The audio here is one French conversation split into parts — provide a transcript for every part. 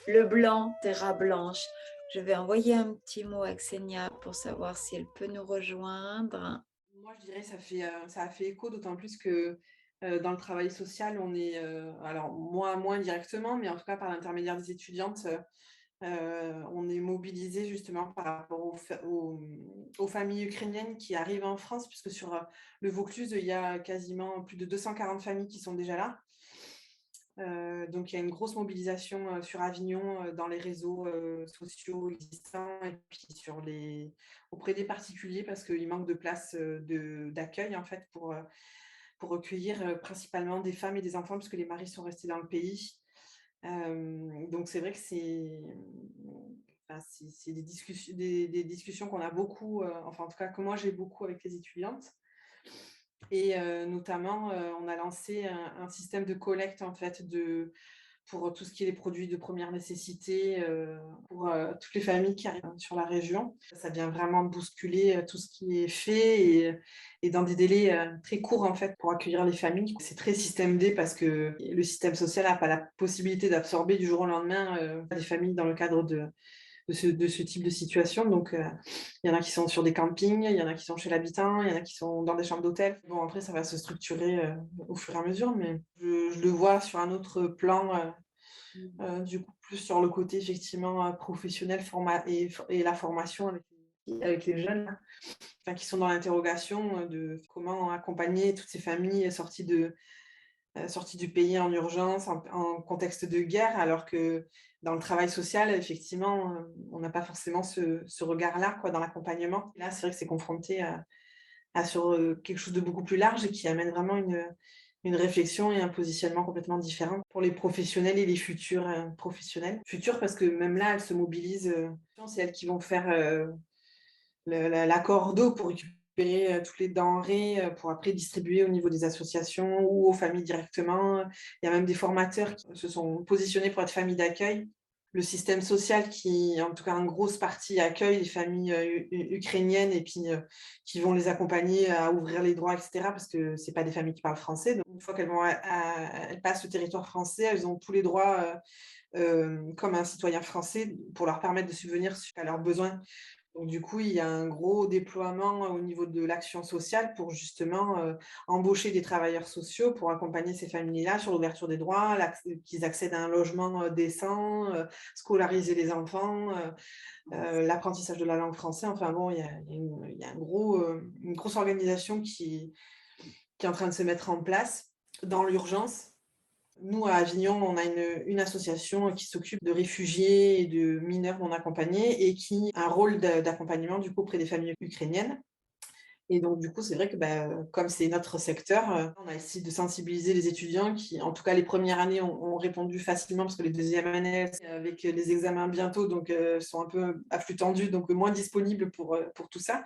Le blanc, Terra Blanche. Je vais envoyer un petit mot à Xenia pour savoir si elle peut nous rejoindre. Moi, je dirais que ça a fait écho, d'autant plus que dans le travail social, on est, alors moi moins directement, mais en tout cas par l'intermédiaire des étudiantes, on est mobilisé justement par rapport aux familles ukrainiennes qui arrivent en France, puisque sur le Vaucluse, il y a quasiment plus de 240 familles qui sont déjà là. Donc il y a une grosse mobilisation sur Avignon, dans les réseaux sociaux existants et puis auprès des particuliers parce qu'il manque de places d'accueil en fait pour recueillir principalement des femmes et des enfants puisque les maris sont restés dans le pays. Donc c'est vrai que c'est des discussions qu'on a beaucoup, enfin en tout cas que moi j'ai beaucoup avec les étudiantes. Et notamment, on a lancé un système de collecte en fait pour tout ce qui est les produits de première nécessité, pour toutes les familles qui arrivent sur la région. Ça vient vraiment bousculer tout ce qui est fait et dans des délais très courts en fait pour accueillir les familles. C'est très système D parce que le système social n'a pas la possibilité d'absorber du jour au lendemain des familles dans le cadre de ce type de situation. Donc, il y en a qui sont sur des campings, il y en a qui sont chez l'habitant, il y en a qui sont dans des chambres d'hôtel. Bon, après, ça va se structurer au fur et à mesure, mais je le vois sur un autre plan, du coup, plus sur le côté, effectivement, professionnel et la formation avec les jeunes, là, enfin, qui sont dans l'interrogation de comment accompagner toutes ces familles sortis du pays en urgence, en contexte de guerre, alors que dans le travail social, effectivement, on n'a pas forcément ce regard-là quoi, dans l'accompagnement. Là, c'est vrai que c'est confronté sur quelque chose de beaucoup plus large et qui amène vraiment une réflexion et un positionnement complètement différent pour les professionnels et les futurs professionnels. Futurs parce que même là, elles se mobilisent, c'est elles qui vont faire l'accord d'eau pour récupérer toutes les denrées pour après distribuer au niveau des associations ou aux familles directement. Il y a même des formateurs qui se sont positionnés pour être famille d'accueil. Le système social qui, en tout cas en grosse partie, accueille les familles ukrainiennes et puis qui vont les accompagner à ouvrir les droits, etc. Parce que ce pas des familles qui parlent français. Donc, une fois elles passent le territoire français, elles ont tous les droits comme un citoyen français pour leur permettre de subvenir à leurs besoins. Donc du coup, il y a un gros déploiement au niveau de l'action sociale pour justement, embaucher des travailleurs sociaux pour accompagner ces familles-là sur l'ouverture des droits, qu'ils accèdent à un logement, décent, scolariser les enfants, l'apprentissage de la langue française. Enfin bon, il y a une grosse organisation qui est en train de se mettre en place dans l'urgence. Nous, à Avignon, on a une association qui s'occupe de réfugiés et de mineurs non accompagnés et qui a un rôle d'accompagnement du coup auprès des familles ukrainiennes. Et donc, du coup, c'est vrai que comme c'est notre secteur, on a essayé de sensibiliser les étudiants qui, en tout cas, les premières années ont répondu facilement parce que les deuxièmes années, avec les examens bientôt, donc sont un peu à flux tendu, donc moins disponibles pour tout ça.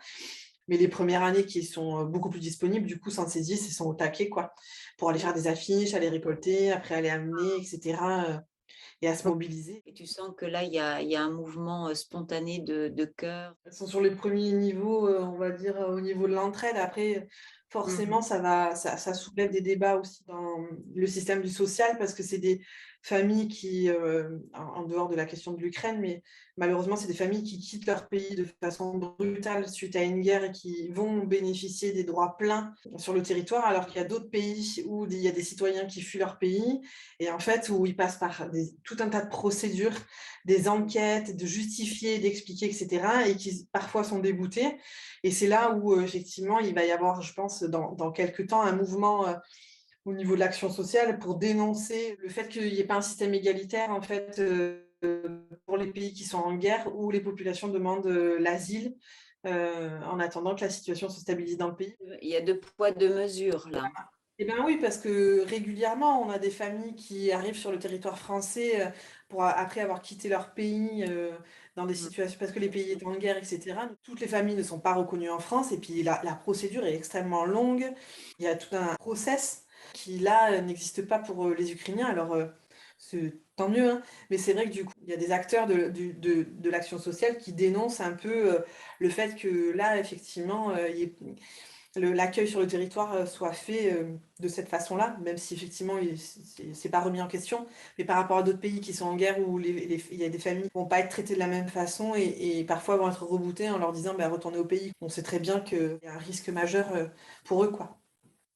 Mais les premières années qui sont beaucoup plus disponibles, du coup, s'en saisissent et sont au taquet, quoi, pour aller faire des affiches, aller récolter, après aller amener, etc. Et à se mobiliser. Et tu sens que là, il y a un mouvement spontané de cœur. Elles sont sur les premiers niveaux, on va dire, au niveau de l'entraide. Après, forcément, ça soulève des débats aussi dans le système du social parce que c'est des familles qui, en dehors de la question de l'Ukraine, mais malheureusement, c'est des familles qui quittent leur pays de façon brutale suite à une guerre et qui vont bénéficier des droits pleins sur le territoire, alors qu'il y a d'autres pays où il y a des citoyens qui fuient leur pays et en fait, où ils passent par tout un tas de procédures, des enquêtes, de justifier, d'expliquer, etc., et qui parfois sont dégoûtés. Et c'est là où, effectivement, il va y avoir, je pense, dans quelques temps, un mouvement au niveau de l'action sociale pour dénoncer le fait qu'il n'y ait pas un système égalitaire, en fait, pour les pays qui sont en guerre, où les populations demandent l'asile en attendant que la situation se stabilise dans le pays. Il y a deux poids, deux mesures là. Eh bien oui, parce que régulièrement, on a des familles qui arrivent sur le territoire français pour après avoir quitté leur pays, dans des Mmh. situations parce que les pays étaient en guerre et cetera. Toutes les familles ne sont pas reconnues en France et puis la procédure est extrêmement longue. Il y a tout un process qui là, n'existe pas pour, les Ukrainiens. Alors, c'est tant mieux, hein, mais c'est vrai que du coup, il y a des acteurs de l'action sociale qui dénoncent un peu, le fait que là, effectivement, il y ait l'accueil sur le territoire, soit fait, de cette façon-là, même si effectivement c'est pas remis en question. Mais par rapport à d'autres pays qui sont en guerre où il y a des familles qui vont pas être traitées de la même façon et parfois vont être rebootées en leur disant: «Bah, retournez au pays». On sait très bien qu'il y a un risque majeur, pour eux, quoi.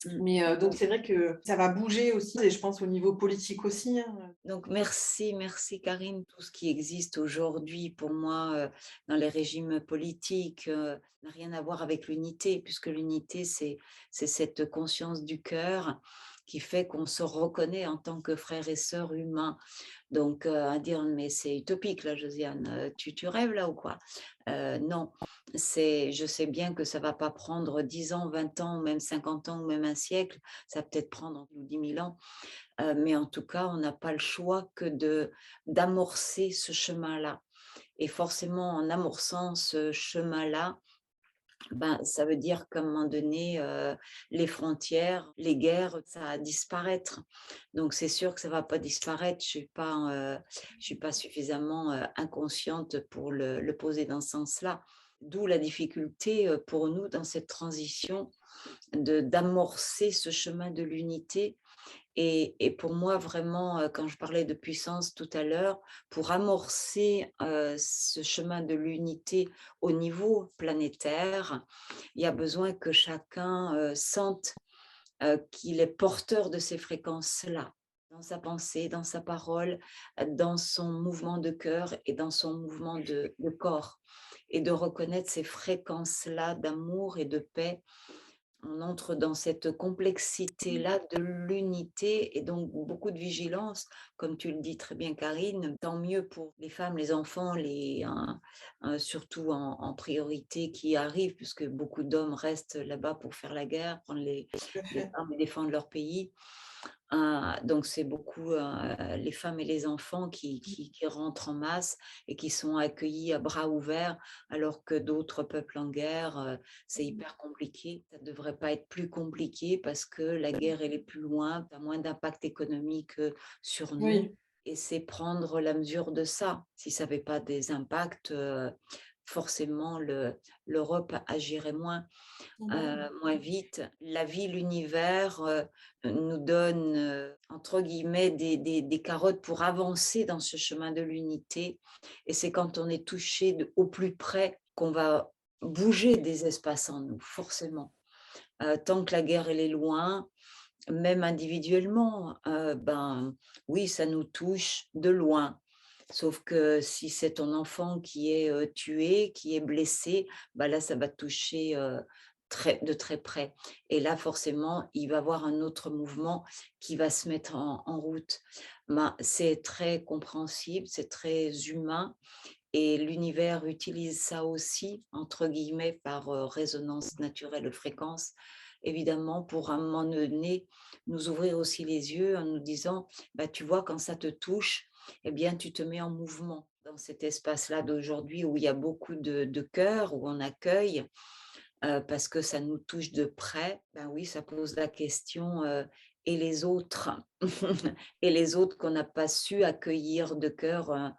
Mmh. Mais donc c'est vrai que ça va bouger aussi et je pense au niveau politique aussi, hein. Donc merci, merci Karine. Tout ce qui existe aujourd'hui pour moi dans les régimes politiques n'a rien à voir avec l'unité, puisque l'unité, c'est cette conscience du cœur qui fait qu'on se reconnaît en tant que frères et sœurs humains. Donc, à dire: «Mais c'est utopique là, Josiane, tu rêves là ou quoi?» Non, je sais bien que ça va pas prendre 10 ans, 20 ans, ou même 50 ans ou même un siècle, ça va peut-être prendre 10 000 ans, mais en tout cas, on n'a pas le choix que d'amorcer ce chemin-là et forcément en amorçant ce chemin-là, ben, ça veut dire qu'à un moment donné, les frontières, les guerres, ça va disparaître. Donc c'est sûr que ça va pas disparaître. Je suis pas suffisamment, inconsciente pour le poser dans ce sens-là. D'où la difficulté, pour nous dans cette transition d'amorcer ce chemin de l'unité et pour moi vraiment, quand je parlais de puissance tout à l'heure, pour amorcer, ce chemin de l'unité au niveau planétaire, il y a besoin que chacun, sente, qu'il est porteur de ces fréquences-là, dans sa pensée, dans sa parole, dans son mouvement de cœur et dans son mouvement de corps et de reconnaître ces fréquences-là d'amour et de paix. On entre dans cette complexité-là de l'unité et donc beaucoup de vigilance, comme tu le dis très bien Karine, tant mieux pour les femmes, les enfants, surtout en priorité qui arrivent, puisque beaucoup d'hommes restent là-bas pour faire la guerre, prendre Tout à les fait. armes et défendre leur pays. Donc c'est beaucoup, les femmes et les enfants qui rentrent en masse et qui sont accueillis à bras ouverts, alors que d'autres peuples en guerre, c'est hyper compliqué. Ça ne devrait pas être plus compliqué parce que la guerre, elle est plus loin, tu as moins d'impact économique, sur nous Oui. et c'est prendre la mesure de ça. Si ça avait pas des impacts, forcément l'Europe agirait Mmh. moins vite. La vie, l'univers nous donne, entre guillemets, des carottes pour avancer dans ce chemin de l'unité. Et c'est quand on est touché au plus près qu'on va bouger des espaces en nous, forcément. Tant que la guerre, elle est loin, même individuellement, ben oui, ça nous touche de loin. Sauf que si c'est ton enfant qui est tué, qui est blessé, bah là, ça va te toucher de très près. Et là, forcément, il va y avoir un autre mouvement qui va se mettre en route. Ben, c'est très compréhensible, c'est très humain. Et l'univers utilise ça aussi, entre guillemets, par résonance naturelle de fréquence, évidemment, pour à un moment donné, nous ouvrir aussi les yeux en nous disant, bah, tu vois, quand ça te touche, eh bien, tu te mets en mouvement dans cet espace-là d'aujourd'hui où il y a beaucoup de cœur, où on accueille, parce que ça nous touche de près. Ben oui, ça pose la question, et les autres et les autres qu'on n'a pas su accueillir de cœur,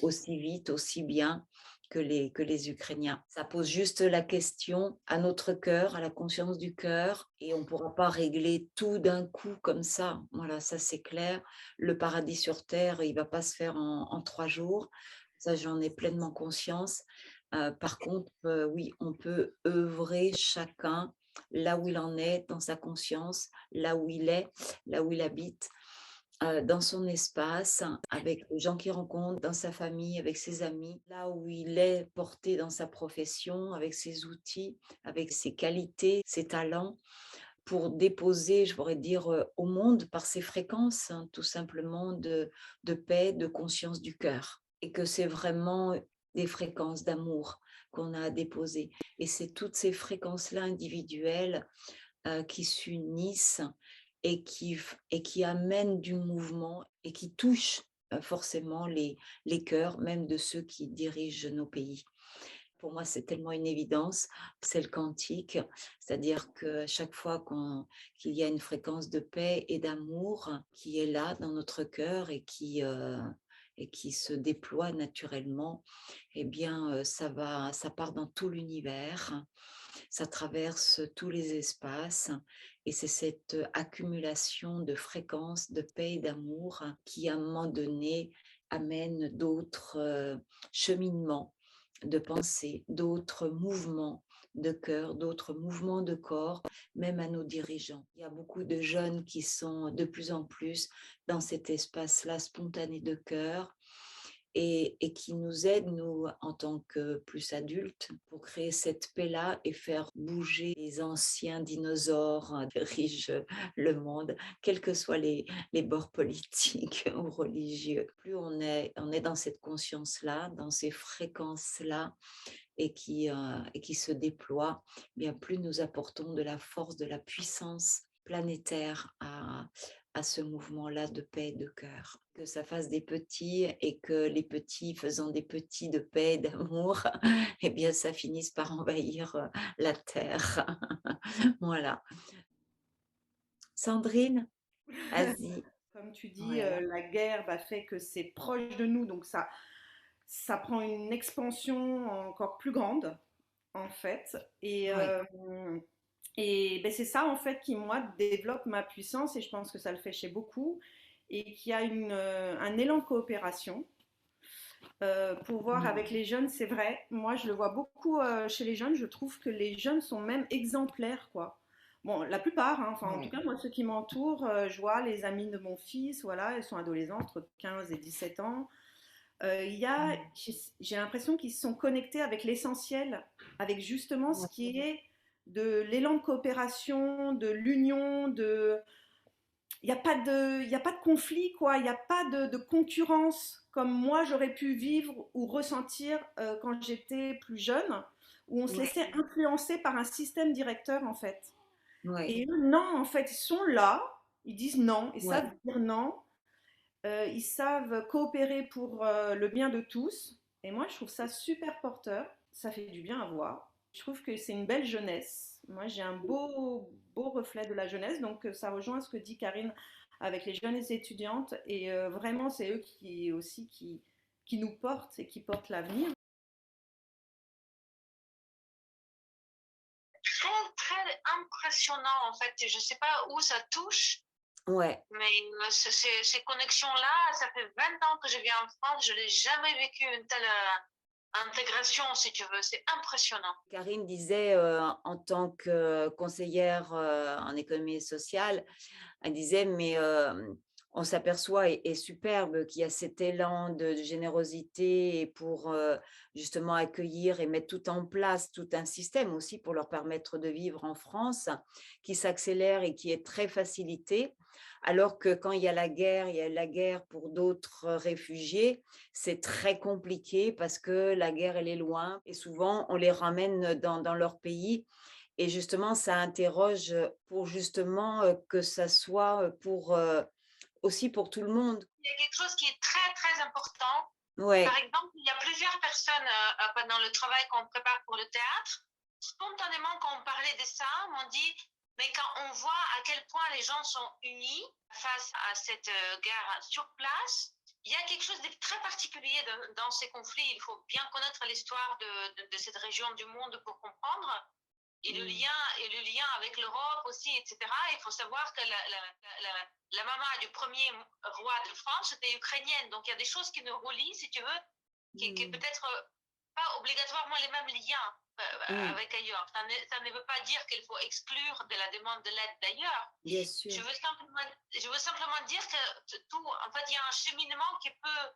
aussi vite, aussi bien que les Ukrainiens. Ça pose juste la question à notre cœur, à la conscience du cœur et on ne pourra pas régler tout d'un coup comme ça. Voilà, ça c'est clair. Le paradis sur terre, il ne va pas se faire en 3 jours. Ça, j'en ai pleinement conscience. Par contre, oui, on peut œuvrer chacun là où il en est, dans sa conscience, là où il est, là où il habite, dans son espace, avec les gens qu'il rencontre, dans sa famille, avec ses amis, là où il est porté dans sa profession, avec ses outils, avec ses qualités, ses talents, pour déposer, je pourrais dire, au monde par ses fréquences, hein, tout simplement de paix, de conscience du cœur. Et que c'est vraiment des fréquences d'amour qu'on a à déposer. Et c'est toutes ces fréquences-là individuelles qui s'unissent et qui amènent du mouvement et qui touchent forcément les cœurs, même de ceux qui dirigent nos pays. Pour moi, c'est tellement une évidence, c'est le quantique, c'est-à-dire que chaque fois qu'il y a une fréquence de paix et d'amour qui est là dans notre cœur et qui se déploie naturellement, eh bien, ça part dans tout l'univers, ça traverse tous les espaces et c'est cette accumulation de fréquences, de paix et d'amour qui, à un moment donné, amène d'autres cheminements de pensée, d'autres mouvements de cœur, d'autres mouvements de corps, même à nos dirigeants. Il y a beaucoup de jeunes qui sont de plus en plus dans cet espace-là spontané de cœur et qui nous aident, nous, en tant que plus adultes, pour créer cette paix-là et faire bouger les anciens dinosaures qui dirigent le monde, quels que soient les bords politiques ou religieux. Plus on est dans cette conscience-là, dans ces fréquences-là, et qui se déploie, bien plus nous apportons de la force, de la puissance planétaire à ce mouvement-là de paix et de cœur. Que ça fasse des petits et que les petits faisant des petits de paix et d'amour, eh bien ça finisse par envahir la terre. Voilà. Sandrine, vas-y. Comme tu dis, Ouais, la guerre fait que c'est proche de nous, donc ça prend une expansion encore plus grande, en fait. ouais, Et ben, c'est ça, en fait, qui, moi, développe ma puissance, et je pense que ça le fait chez beaucoup, et qui a un élan de coopération. Pour voir mm, avec les jeunes, c'est vrai, moi, je le vois beaucoup chez les jeunes, je trouve que les jeunes sont même exemplaires, quoi. Bon, la plupart, hein, enfin, en tout ouais, cas, moi, ceux qui m'entourent, je vois les amis de mon fils, voilà, ils sont adolescents, entre 15 et 17 ans. Il y a, mm, j'ai l'impression qu'ils se sont connectés avec l'essentiel, avec justement ce ouais, qui est de l'élan de coopération, de l'union, de... Il y a pas de conflit, quoi. Il n'y a pas de concurrence comme moi j'aurais pu vivre ou ressentir quand j'étais plus jeune, où on se ouais, laissait influencer par un système directeur, en fait. ouais, Et eux, non, en fait, ils sont là, ils disent non, ils ouais. savent dire non, ils savent coopérer pour le bien de tous. Et moi, je trouve ça super porteur. Ça fait du bien à voir. Je trouve que c'est une belle jeunesse. Moi, j'ai un beau reflet de la jeunesse. Donc, ça rejoint ce que dit Karine avec les jeunes étudiantes. Et vraiment, c'est eux qui aussi qui nous portent et qui portent l'avenir. Très, très impressionnant en fait. Je ne sais pas où ça touche, Ouais. mais ces connexions-là, ça fait 20 ans que je vis en France, je n'ai jamais vécu une telle intégration, si tu veux. C'est impressionnant. Karine disait, en tant que conseillère en économie sociale, elle disait, mais on s'aperçoit, et superbe, qu'il y a cet élan de générosité et pour justement accueillir et mettre tout en place, tout un système aussi pour leur permettre de vivre en France, qui s'accélère et qui est très facilité. Alors que quand il y a la guerre, il y a la guerre pour d'autres réfugiés, c'est très compliqué parce que la guerre, elle est loin et souvent on les ramène dans leur pays et justement, ça interroge pour justement que ça soit pour aussi pour tout le monde. Il y a quelque chose qui est très, très important. Par Ouais, exemple, il y a plusieurs personnes pendant le travail qu'on prépare pour le théâtre. Spontanément, quand on parlait de ça, on dit, mais quand on voit à quel point les gens sont unis face à cette guerre sur place, il y a quelque chose de très particulier dans ces conflits. Il faut bien connaître l'histoire de cette région du monde pour comprendre. Et le lien avec l'Europe aussi, etc. Il faut savoir que la maman du premier roi de France était ukrainienne. Donc il y a des choses qui nous relient, si tu veux, qui peut-être pas obligatoirement les mêmes liens avec ailleurs. Ça ne veut pas dire qu'il faut exclure de la demande de l'aide d'ailleurs. bien sûr. Je veux simplement dire que tout, en fait, il y a un cheminement qui peut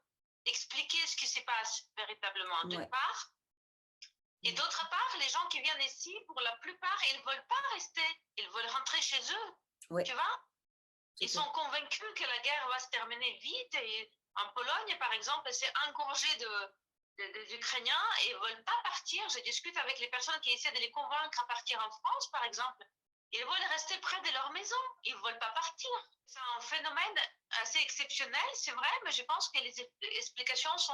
expliquer ce qui se passe véritablement, d'une Ouais. part. Et d'autre part, les gens qui viennent ici, pour la plupart, ils ne veulent pas rester. Ils veulent rentrer chez eux. Ouais. Tu vois? Ils sont convaincus que la guerre va se terminer vite. Et en Pologne, par exemple, c'est engorgé des Ukrainiens et ils ne veulent pas partir. Je discute avec les personnes qui essaient de les convaincre à partir en France, par exemple. Ils veulent rester près de leur maison, ils ne veulent pas partir. C'est un phénomène assez exceptionnel, c'est vrai, mais je pense que les explications sont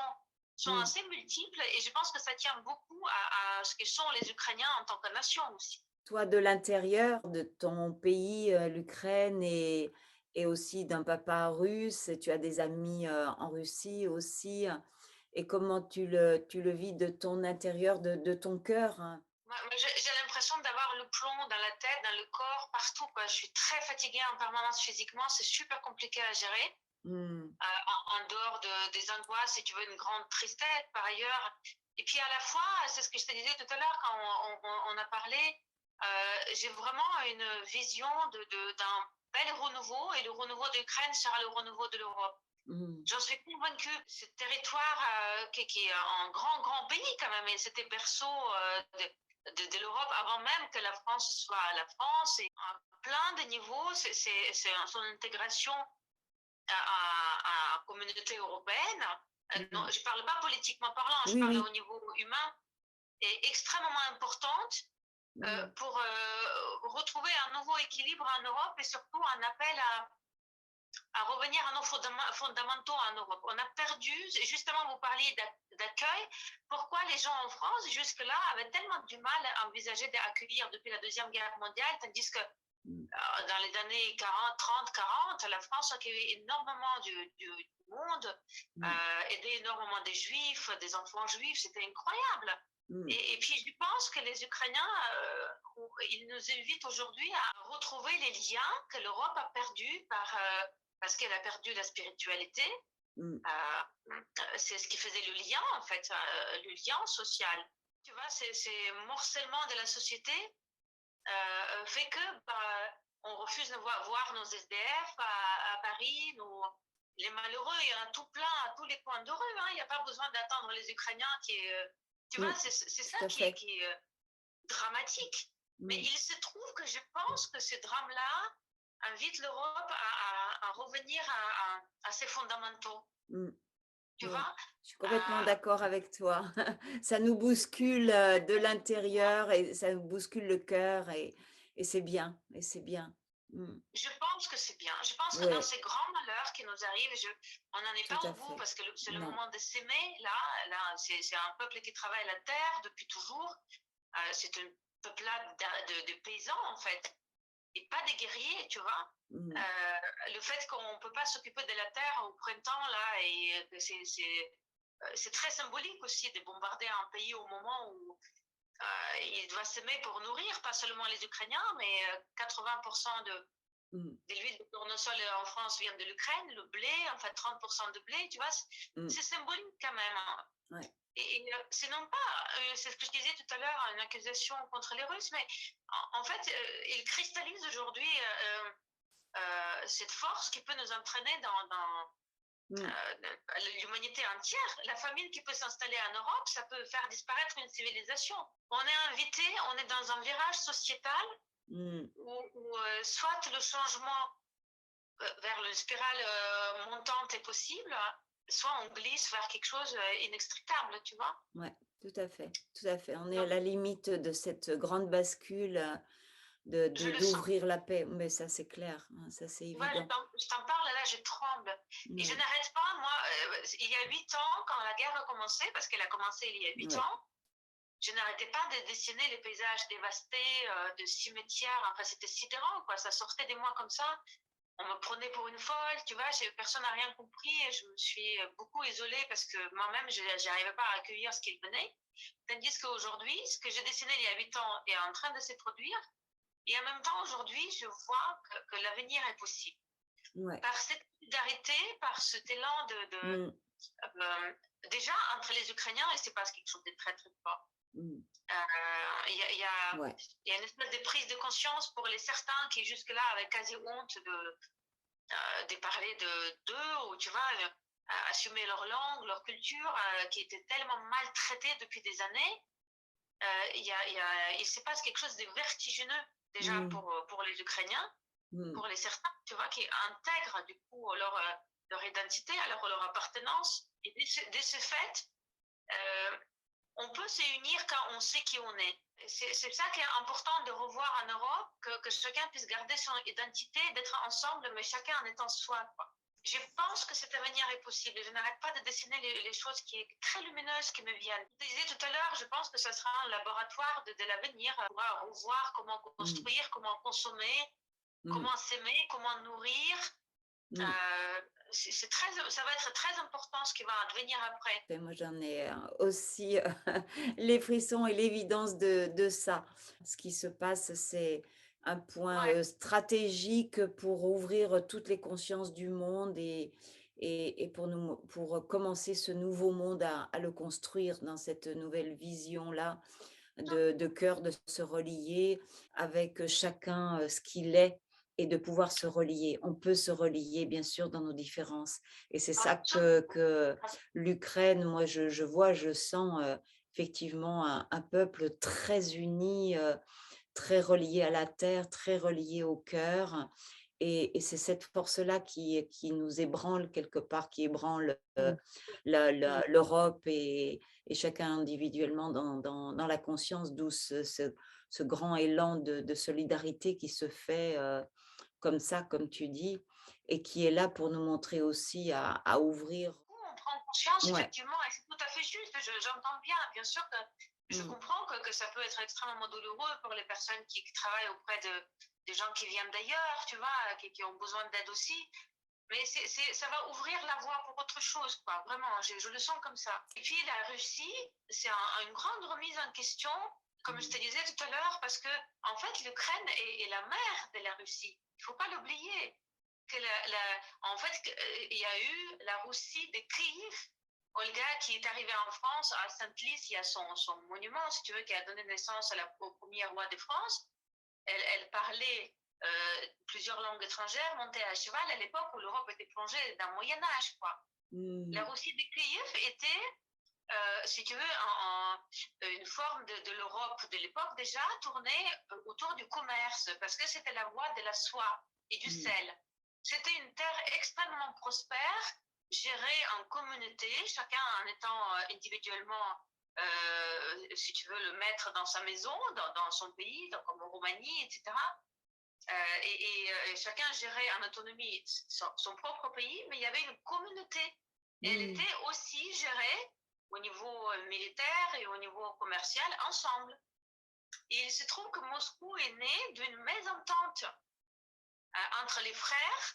Mm. assez multiples et je pense que ça tient beaucoup à ce que sont les Ukrainiens en tant que nation aussi. Toi, de l'intérieur de ton pays, l'Ukraine et aussi d'un papa russe, et tu as des amis en Russie aussi. Et comment tu le vis de ton intérieur, de ton cœur, hein? Moi, j'ai l'impression d'avoir le plomb dans la tête, dans le corps, partout, quoi. Je suis très fatiguée en permanence physiquement, c'est super compliqué à gérer. Mm. En dehors des angoisses, si tu veux, une grande tristesse par ailleurs. Et puis à la fois, c'est ce que je te disais tout à l'heure quand on a parlé, j'ai vraiment une vision d'un bel renouveau et le renouveau de l'Ukraine sera le renouveau de l'Europe. Mm. J'en suis convaincue. Ce territoire qui est un grand, grand pays quand même, et c'était berceau de l'Europe avant même que la France soit la France. Et à plein de niveaux, c'est son intégration à la communauté européenne. Non, Mm. je ne parle pas politiquement parlant, je Oui, parle oui. au niveau humain, est extrêmement importante Mm. pour retrouver un nouveau équilibre en Europe et surtout un appel à revenir à nos fondamentaux en Europe. On a perdu, justement vous parliez d'accueil, pourquoi les gens en France jusque-là avaient tellement du mal à envisager d'accueillir depuis la Deuxième Guerre mondiale, tandis que dans les années 40, 30, 40, la France a accueilli énormément du monde, aidé énormément des juifs, des enfants juifs, c'était incroyable. Et puis je pense que les Ukrainiens, ils nous invitent aujourd'hui à retrouver les liens que l'Europe a perdus parce qu'elle a perdu la spiritualité. C'est ce qui faisait le lien, en fait, le lien social. Tu vois, c'est morcellement de la société fait que on refuse de voir nos SDF à Paris, les malheureux, il y en a tout plein à tous les coins de rue. Hein. Il n'y a pas besoin d'attendre les Ukrainiens tu vois, c'est ça qui est dramatique. Mais il se trouve que je pense que ce drame-là invite l'Europe à revenir à ses fondamentaux. Tu vois? Je suis complètement d'accord avec toi. Ça nous bouscule de l'intérieur et ça nous bouscule le cœur et c'est bien, et c'est bien. Je pense que c'est bien. Je pense que dans ces grands malheurs qui nous arrivent, on n'en est pas au bout parce que c'est le moment de s'aimer. Là c'est un peuple qui travaille la terre depuis toujours. C'est un peuplade de paysans, en fait, et pas des guerriers, tu vois. Le fait qu'on ne peut pas s'occuper de la terre au printemps, là, et c'est très symbolique aussi de bombarder un pays au moment où il doit s'aimer pour nourrir, pas seulement les Ukrainiens, mais 80% de l'huile de tournesol en France vient de l'Ukraine, le blé, enfin 30% de blé, tu vois, c'est symbolique quand même. Hein. Et c'est non pas, c'est ce que je disais tout à l'heure, une accusation contre les Russes, mais en fait, ils cristallisent aujourd'hui cette force qui peut nous entraîner dans l'humanité entière. La famine qui peut s'installer en Europe, ça peut faire disparaître une civilisation. On est invité, on est dans un virage sociétal où soit le changement vers une spirale montante est possible, soit on glisse vers quelque chose d'inextricable, tu vois. Oui, tout à fait, tout à fait. On est à la limite de cette grande bascule d'ouvrir la paix. Mais ça, c'est clair, hein, ça, c'est évident. Je t'en parle, là, je tremble. Et je n'arrête pas, moi, il y a 8 ans, quand la guerre a commencé, parce qu'elle a commencé il y a 8 ans, je n'arrêtais pas de dessiner les paysages dévastés, de cimetières, enfin, c'était sidérant, quoi. Ça sortait des mois comme ça. On me prenait pour une folle, tu vois, personne n'a rien compris et je me suis beaucoup isolée parce que moi-même, je n'arrivais pas à accueillir ce qui venait. Tandis qu'aujourd'hui, ce que j'ai dessiné il y a 8 ans est en train de se produire. Et en même temps, aujourd'hui, je vois que l'avenir est possible. Par cette solidarité, par cet élan déjà, entre les Ukrainiens, il se passe quelque chose de très, très fort. Il y a une espèce de prise de conscience pour les certains qui jusque-là avaient quasi honte de parler d'eux, ou tu vois, assumer leur langue, leur culture, qui était tellement maltraitée depuis des années. Il se passe quelque chose de vertigineux déjà pour les Ukrainiens, pour les certains, tu vois, qui intègrent du coup leur identité, alors leur appartenance. Et de ce fait, on peut se unir quand on sait qui on est. C'est ça qui est important de revoir en Europe, que chacun puisse garder son identité, d'être ensemble, mais chacun en étant soi, quoi. Je pense que cet avenir est possible. Je n'arrête pas de dessiner les choses qui sont très lumineuses qui me viennent. Je disais tout à l'heure, je pense que ce sera un laboratoire de l'avenir. On pourra revoir comment construire, comment consommer, comment s'aimer, comment nourrir. Ça va être très important ce qui va advenir après. Et moi, j'en ai aussi les frissons et l'évidence de ça. Ce qui se passe, c'est un point Ouais. stratégique pour ouvrir toutes les consciences du monde et pour commencer ce nouveau monde à le construire dans cette nouvelle vision-là de cœur, de se relier avec chacun ce qu'il est et de pouvoir se relier. On peut se relier, bien sûr, dans nos différences. Et c'est ça que l'Ukraine, moi, je vois, je sens effectivement un peuple très uni, très relié à la terre, très relié au cœur. Et c'est cette force-là qui nous ébranle quelque part, qui ébranle l'Europe et chacun individuellement dans la conscience, d'où ce grand élan de solidarité qui se fait comme ça, comme tu dis, et qui est là pour nous montrer aussi à ouvrir. On prend conscience, Ouais. effectivement, et c'est tout à fait juste. J'entends bien sûr que je comprends que ça peut être extrêmement douloureux pour les personnes qui travaillent auprès des gens qui viennent d'ailleurs, tu vois, qui ont besoin d'aide aussi. Mais ça va ouvrir la voie pour autre chose, quoi. Vraiment, je le sens comme ça. Et puis la Russie, c'est une grande remise en question, comme je te disais tout à l'heure, parce que en fait, l'Ukraine est la mère de la Russie. Il ne faut pas l'oublier. En fait, il y a eu la Russie de Kiev. Olga, qui est arrivée en France, à Sainte-Lys, il y a son monument, si tu veux, qui a donné naissance au premier roi de France. Elle parlait plusieurs langues étrangères, montait à cheval à l'époque où l'Europe était plongée dans le Moyen-Âge, quoi. La Russie de Kiev était, si tu veux, une forme de l'Europe de l'époque déjà tournée autour du commerce, parce que c'était la voie de la soie et du sel. C'était une terre extrêmement prospère, gérée en communauté, chacun en étant individuellement, si tu veux, le maître dans sa maison, dans son pays, comme en Roumanie, etc. Et chacun gérait en autonomie son propre pays, mais il y avait une communauté. Et elle était aussi gérée au niveau militaire et au niveau commercial ensemble. Et il se trouve que Moscou est né d'une mésentente entre les frères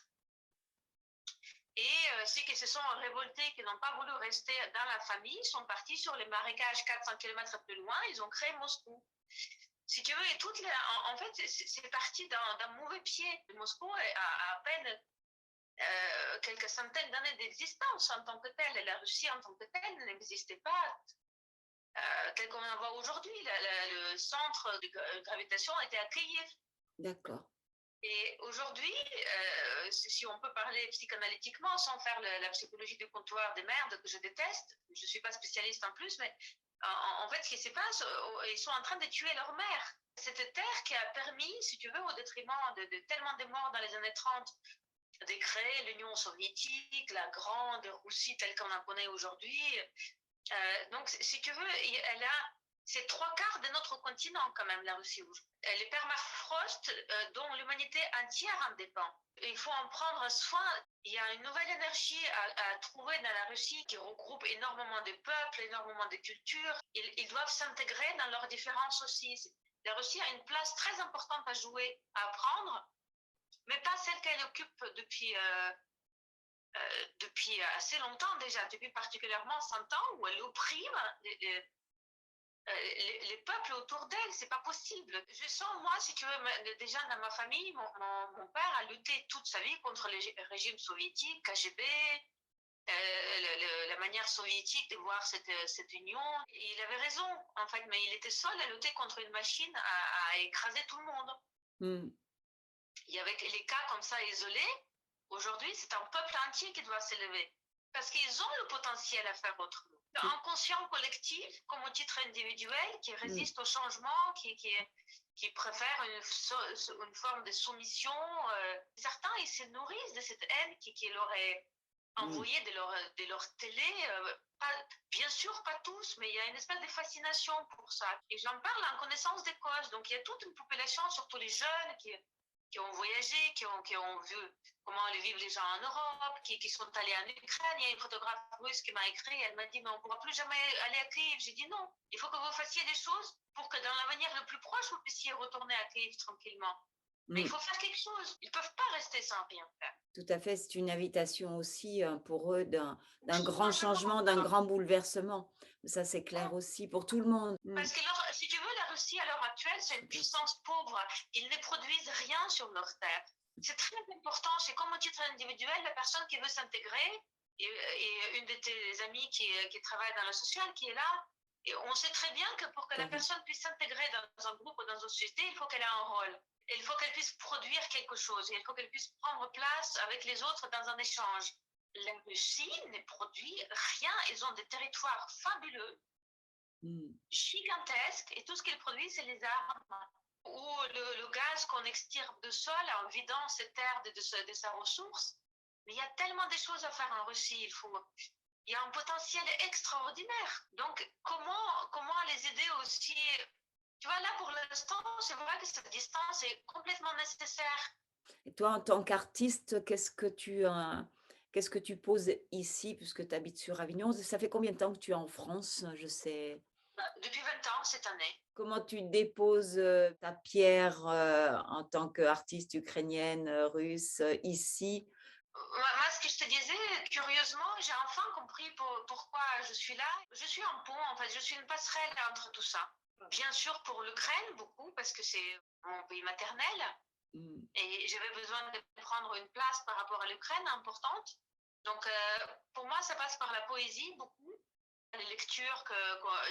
et ceux qui se sont révoltés, qui n'ont pas voulu rester dans la famille, sont partis sur les marécages 400 km plus loin, ils ont créé Moscou. Si tu veux, et en fait, c'est parti d'un mauvais pied. Moscou a à peine quelques centaines d'années d'existence en tant que telle, et la Russie en tant que telle n'existait pas tel qu'on en voit aujourd'hui. Le centre de gravitation était à Kiev. D'accord. Et aujourd'hui, si on peut parler psychanalytiquement, sans faire la psychologie du comptoir des merdes que je déteste, je ne suis pas spécialiste en plus, mais en fait, ce qui se passe, ils sont en train de tuer leur mère. Cette terre qui a permis, si tu veux, au détriment de tellement de morts dans les années 30, de créer l'Union soviétique, la grande Russie telle qu'on la connaît aujourd'hui. Donc, si tu veux, c'est 3/4 de notre continent quand même, la Russie. Les permafrost dont l'humanité entière en dépend. Il faut en prendre soin. Il y a une nouvelle énergie à trouver dans la Russie qui regroupe énormément de peuples, énormément de cultures. Ils doivent s'intégrer dans leurs différences aussi. La Russie a une place très importante à jouer, à prendre, mais pas celle qu'elle occupe depuis assez longtemps déjà, depuis particulièrement 100 ans, où elle opprime les peuples autour d'elle. C'est pas possible. Je sens, moi, si tu veux, déjà dans ma famille, mon père a lutté toute sa vie contre les régimes soviétiques, KGB, la manière soviétique de voir cette union. Et il avait raison, en fait, mais il était seul à lutter contre une machine à écraser tout le monde. Il y avait les cas comme ça isolés. Aujourd'hui, c'est un peuple entier qui doit s'élever parce qu'ils ont le potentiel à faire autrement. Un conscient collectif, comme au titre individuel, qui résiste au changement, qui préfère une forme de soumission. Certains, ils se nourrissent de cette haine qui leur est envoyés de leur télé. Bien sûr, pas tous, mais il y a une espèce de fascination pour ça. Et j'en parle en connaissance des causes. Donc, il y a toute une population, surtout les jeunes, qui ont voyagé, qui ont vu comment vivent les gens en Europe, qui sont allés en Ukraine. Il y a une photographe russe qui m'a écrit, elle m'a dit, mais on ne pourra plus jamais aller à Kiev. J'ai dit non, il faut que vous fassiez des choses pour que dans l'avenir le plus proche, vous puissiez retourner à Kiev tranquillement. Mais il faut faire quelque chose. Ils ne peuvent pas rester sans rien faire. Tout à fait, c'est une invitation aussi pour eux d'un grand changement, d'un grand bouleversement. Ça, c'est clair aussi pour tout le monde. Parce que si tu veux, la Russie à l'heure actuelle, c'est une puissance pauvre. Ils ne produisent rien sur leur terre. C'est très important. C'est comme au titre individuel, la personne qui veut s'intégrer, et une de tes amies qui travaille dans le social qui est là, et on sait très bien que pour que la personne puisse s'intégrer dans un groupe ou dans une société, il faut qu'elle ait un rôle. Il faut qu'elle puisse produire quelque chose. Il faut qu'elle puisse prendre place avec les autres dans un échange. La Russie ne produit rien. Ils ont des territoires fabuleux, gigantesques, et tout ce qu'ils produisent, c'est les armes ou le gaz qu'on extirpe de sol en vidant ces terres de sa ressource. Mais il y a tellement de choses à faire en Russie. Il y a un potentiel extraordinaire. Donc, comment les aider aussi? Tu vois, là, pour l'instant, c'est vrai que cette distance est complètement nécessaire. Et toi, en tant qu'artiste, qu'est-ce que tu poses ici, puisque tu habites sur Avignon? Ça fait combien de temps que tu es en France? Je sais. Depuis 20 ans, cette année. Comment tu déposes ta pierre en tant qu'artiste ukrainienne, russe, ici? Moi, ce que je te disais, curieusement, j'ai enfin compris pourquoi je suis là. Je suis un pont, en fait, je suis une passerelle entre tout ça. Bien sûr pour l'Ukraine, beaucoup, parce que c'est mon pays maternel. Et j'avais besoin de prendre une place par rapport à l'Ukraine importante. Donc, pour moi, ça passe par la poésie, beaucoup. Les lectures que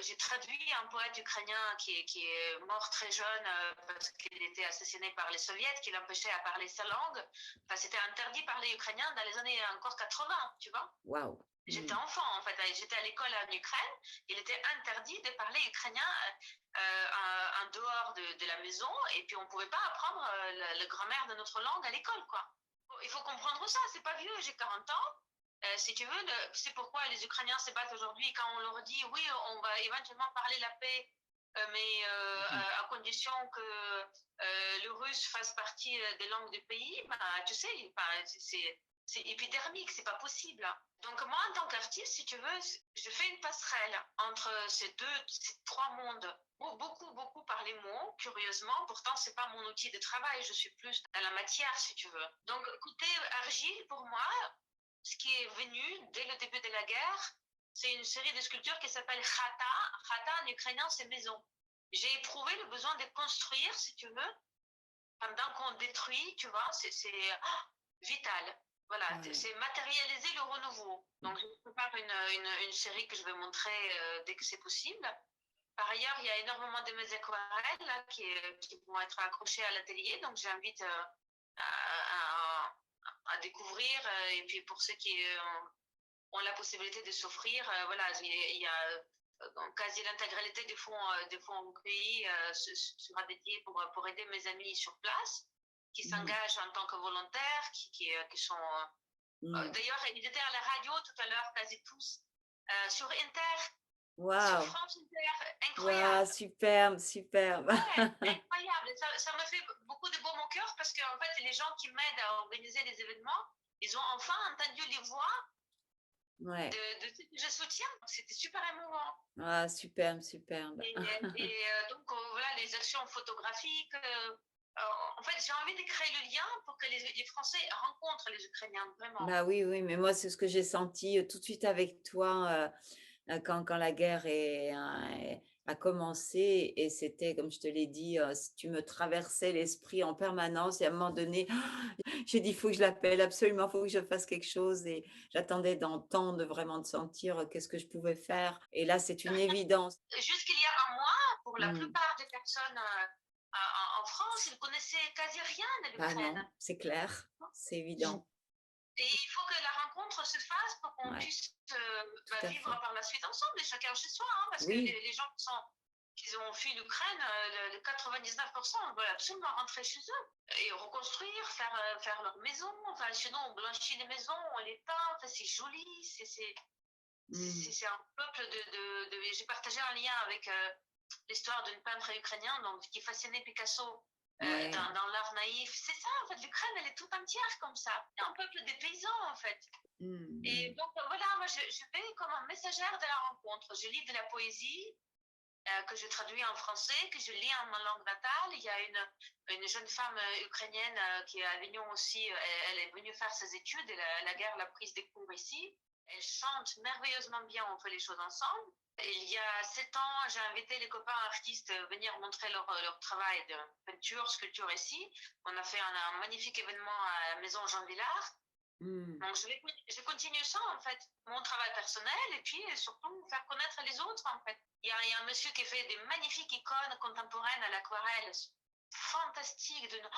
j'ai traduit un poète ukrainien qui est mort très jeune parce qu'il était assassiné par les soviets, qui l'empêchait à parler sa langue. Enfin, c'était interdit de parler ukrainien dans les années encore 80, tu vois. Waouh. J'étais enfant, en fait. J'étais à l'école en Ukraine. Il était interdit de parler ukrainien en dehors de la maison. Et puis, on ne pouvait pas apprendre la grammaire de notre langue à l'école, quoi. Il faut comprendre ça. C'est pas vieux. J'ai 40 ans. Si tu veux, c'est pourquoi les Ukrainiens se battent aujourd'hui quand on leur dit oui, on va éventuellement parler la paix, mais à condition que le russe fasse partie des langues du pays. Bah, tu sais, c'est épidermique, c'est pas possible. Donc moi, en tant qu'artiste, si tu veux, je fais une passerelle entre ces trois mondes. Beaucoup par les mots, curieusement. Pourtant, c'est pas mon outil de travail. Je suis plus dans la matière, si tu veux. Donc, côté argile, pour moi, ce qui est venu dès le début de la guerre, c'est une série de sculptures qui s'appelle Khata. Khata en ukrainien, c'est maison. J'ai éprouvé le besoin de construire, si tu veux, pendant qu'on détruit, tu vois, c'est vital. Voilà, c'est matérialiser le renouveau. Donc, je prépare une série que je vais montrer dès que c'est possible. Par ailleurs, il y a énormément de mes aquarelles là, qui vont être accrochées à l'atelier. Donc, j'invite à découvrir. Et puis, pour ceux qui ont la possibilité de s'offrir, voilà, il y a quasi l'intégralité des fonds recueillis sera dédiée pour aider mes amis sur place, qui s'engagent en tant que volontaires, qui sont... D'ailleurs, ils étaient à la radio tout à l'heure, quasi tous, sur Inter, sur France Inter, incroyable. Wow, superbe. Ouais, incroyable. Ça me fait beaucoup de baume au cœur parce qu'en fait, les gens qui m'aident à organiser les événements, ils ont enfin entendu les voix de ceux que je soutiens. C'était super émouvant. Ah, superbe. Et donc, voilà, les actions photographiques. En fait, j'ai envie de créer le lien pour que les Français rencontrent les Ukrainiens, vraiment. Bah oui, mais moi, c'est ce que j'ai senti tout de suite avec toi quand la guerre a commencé. Et c'était, comme je te l'ai dit, tu me traversais l'esprit en permanence. Et à un moment donné, j'ai dit, il faut que je l'appelle, absolument, il faut que je fasse quelque chose. Et j'attendais d'entendre, vraiment de sentir qu'est-ce que je pouvais faire. Et là, c'est une évidence. Juste qu'il y a un mois, pour la plupart des personnes en France, ils connaissaient quasi rien de l'Ukraine. Ah non, c'est clair, c'est évident. Et il faut que la rencontre se fasse pour qu'on puisse vivre par la suite ensemble, et chacun chez soi, hein, parce que les gens qui qui ont fui l'Ukraine, le 99% veulent absolument rentrer chez eux et reconstruire, faire leur maison. Enfin, chez nous, on blanchit les maisons, on les peint, enfin, c'est joli. C'est un peuple J'ai partagé un lien avec l'histoire d'une peintre ukrainienne donc, qui fascinait Picasso dans l'art naïf. C'est ça, en fait, l'Ukraine, elle est toute entière comme ça. C'est un peuple des paysans, en fait. Et donc, voilà, moi, je vais comme un messagère de la rencontre. Je lis de la poésie que je traduis en français, que je lis en ma langue natale. Il y a une jeune femme ukrainienne qui est à Avignon aussi. Elle est venue faire ses études et la guerre l'a prise des cours ici. Elle chante merveilleusement bien, on fait les choses ensemble. Il y a 7 ans, j'ai invité les copains artistes à venir montrer leur travail de peinture, sculpture ici. On a fait un magnifique événement à la maison Jean Villard. Donc, je continue ça, en fait, mon travail personnel et puis surtout faire connaître les autres, en fait. Il y a un monsieur qui fait des magnifiques icônes contemporaines à l'aquarelle, fantastiques, d'une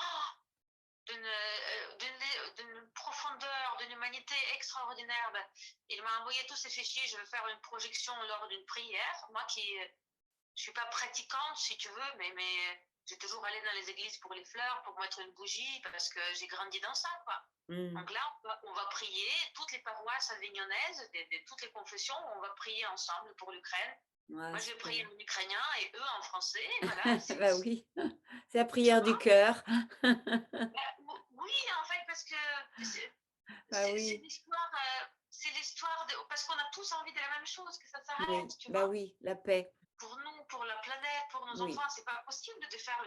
profondeur, d'une humanité extraordinaire. Il m'a envoyé tous ces fichiers. Je vais faire une projection lors d'une prière. Moi je suis pas pratiquante, si tu veux, mais j'ai toujours allé dans les églises pour les fleurs, pour mettre une bougie, parce que j'ai grandi dans ça, quoi. Donc là, on va prier, toutes les paroisses avignonnaises, toutes les confessions, on va prier ensemble pour l'Ukraine. Moi, je vais prier en ukrainien et eux en français. Voilà, bah oui, c'est la prière du cœur. Oui, en fait, parce que c'est l'histoire parce qu'on a tous envie de la même chose, que ça s'arrête, tu vois. Oui, la paix. Pour nous, pour la planète, pour nos enfants, c'est pas possible de faire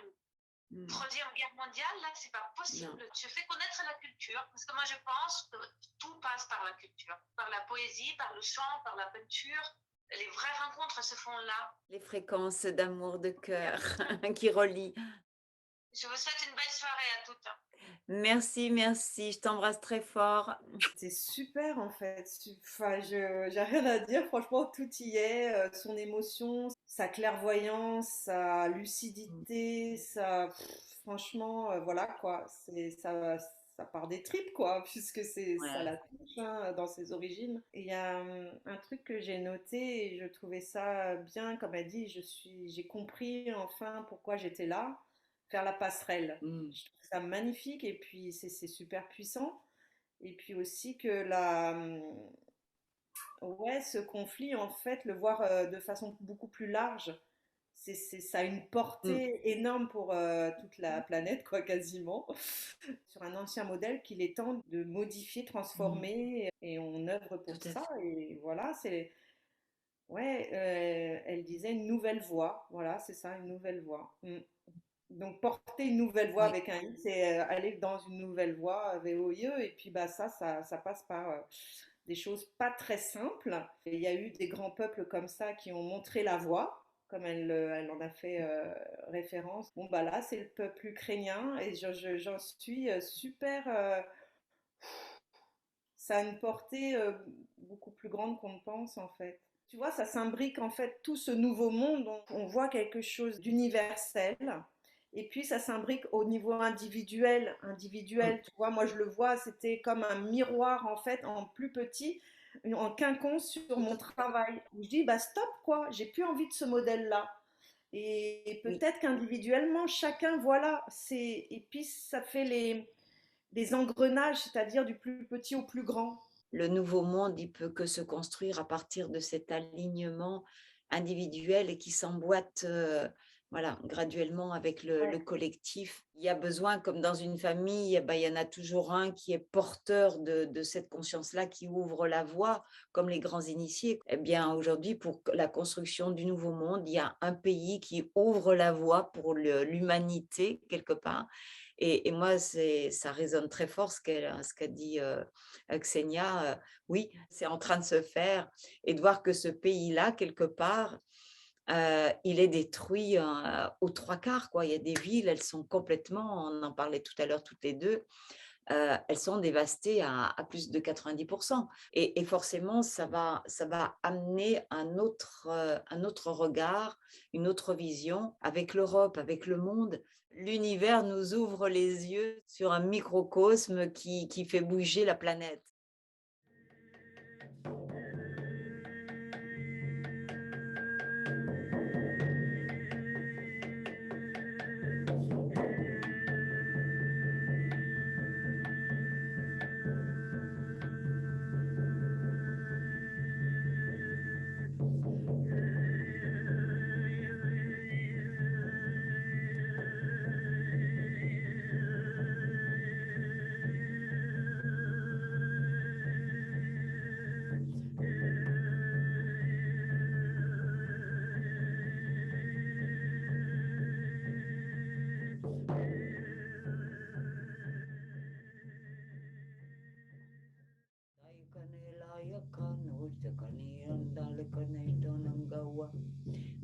une troisième guerre mondiale, là, c'est pas possible. Non. Je fais connaître la culture, parce que moi, je pense que tout passe par la culture, par la poésie, par le chant, par la peinture. Les vraies rencontres se font là. Les fréquences d'amour de cœur qui relient. Je vous souhaite une belle soirée à toutes. Merci, je t'embrasse très fort. C'est super en fait. Enfin, j'ai rien à dire. Franchement, tout y est. Son émotion, sa clairvoyance, sa lucidité, franchement, voilà quoi. Ça part des tripes quoi, puisque ça la touche hein, dans ses origines. Et il y a un truc que j'ai noté et je trouvais ça bien, comme elle dit, j'ai compris enfin pourquoi j'étais là, faire la passerelle. Je trouve ça magnifique et puis c'est super puissant. Et puis aussi que ce conflit, en fait, le voir de façon beaucoup plus large, ça a une portée énorme pour toute la planète, quoi, quasiment, sur un ancien modèle qu'il est temps de modifier, transformer, et on œuvre pour ça. Et voilà, elle disait une nouvelle voie. Voilà, c'est ça, une nouvelle voie. Donc, porter une nouvelle voie avec un I, c'est aller dans une nouvelle voie, VOIE, et puis bah, ça passe par des choses pas très simples. Et il y a eu des grands peuples comme ça qui ont montré la voie, comme elle en a fait référence. Bon, bah là, c'est le peuple ukrainien, et j'en suis super. Ça a une portée beaucoup plus grande qu'on ne pense, en fait. Tu vois, ça s'imbrique, en fait, tout ce nouveau monde. On voit quelque chose d'universel. Et puis ça s'imbrique au niveau individuel. Tu vois, moi je le vois, c'était comme un miroir en fait, en plus petit, en quinconce sur mon travail. Je dis, bah stop quoi, j'ai plus envie de ce modèle-là. Et peut-être qu'individuellement, chacun, voilà, et puis ça fait les engrenages, c'est-à-dire du plus petit au plus grand. Le nouveau monde, il peut que se construire à partir de cet alignement individuel et qui s'emboîte voilà, graduellement avec le collectif. Il y a besoin, comme dans une famille, il y en a toujours un qui est porteur de cette conscience-là, qui ouvre la voie, comme les grands initiés. Eh bien, aujourd'hui, pour la construction du nouveau monde, il y a un pays qui ouvre la voie pour l'humanité, quelque part. Et moi, ça résonne très fort ce qu'a dit Xenia. Oui, c'est en train de se faire. Et de voir que ce pays-là, quelque part, il est détruit aux 3/4, quoi. Il y a des villes, elles sont complètement, on en parlait tout à l'heure toutes les deux, elles sont dévastées à plus de 90%. Et forcément, ça va amener un autre regard, une autre vision avec l'Europe, avec le monde. L'univers nous ouvre les yeux sur un microcosme qui fait bouger la planète.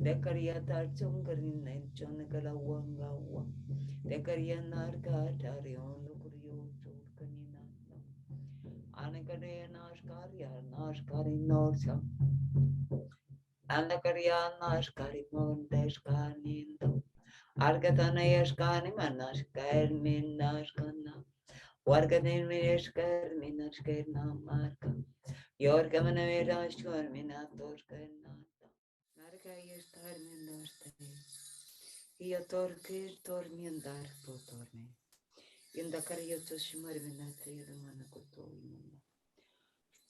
Dekaria tarchongarin chonakalawangawa. Dekaria narka tarion kurio churkanina. Anakare nashkari norsa. Anakaria nashkari mondeshkanindo. Argatana yashkani manashkar minashkana. Warganin minashkar minashkar namarka. Yorgamana mirashkar minatorkar nata. Narga yashkar minashkar. Io torkir tormiandar potorme. Indakaria toshimar minata yadamana koto imana.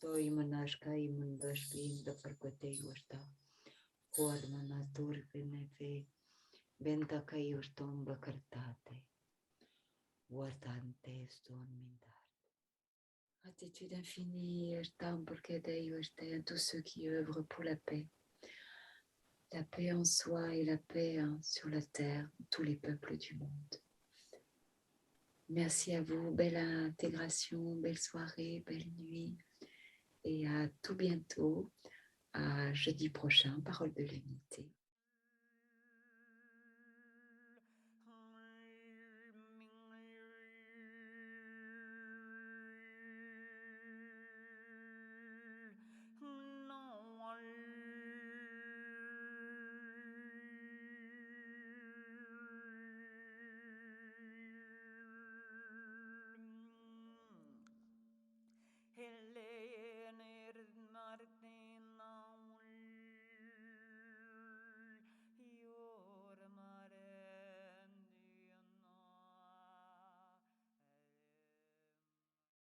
To imanashka imandashpi inda parkwate yoshta. Hormana turbinefe. Bentaka yostomba kartate. Watante son mindar. Gratitude infinie, Ashtam Burkadei, à tous ceux qui œuvrent pour la paix. La paix en soi et la paix sur la terre, tous les peuples du monde. Merci à vous, belle intégration, belle soirée, belle nuit et à tout bientôt, à jeudi prochain, Parole de l'unité.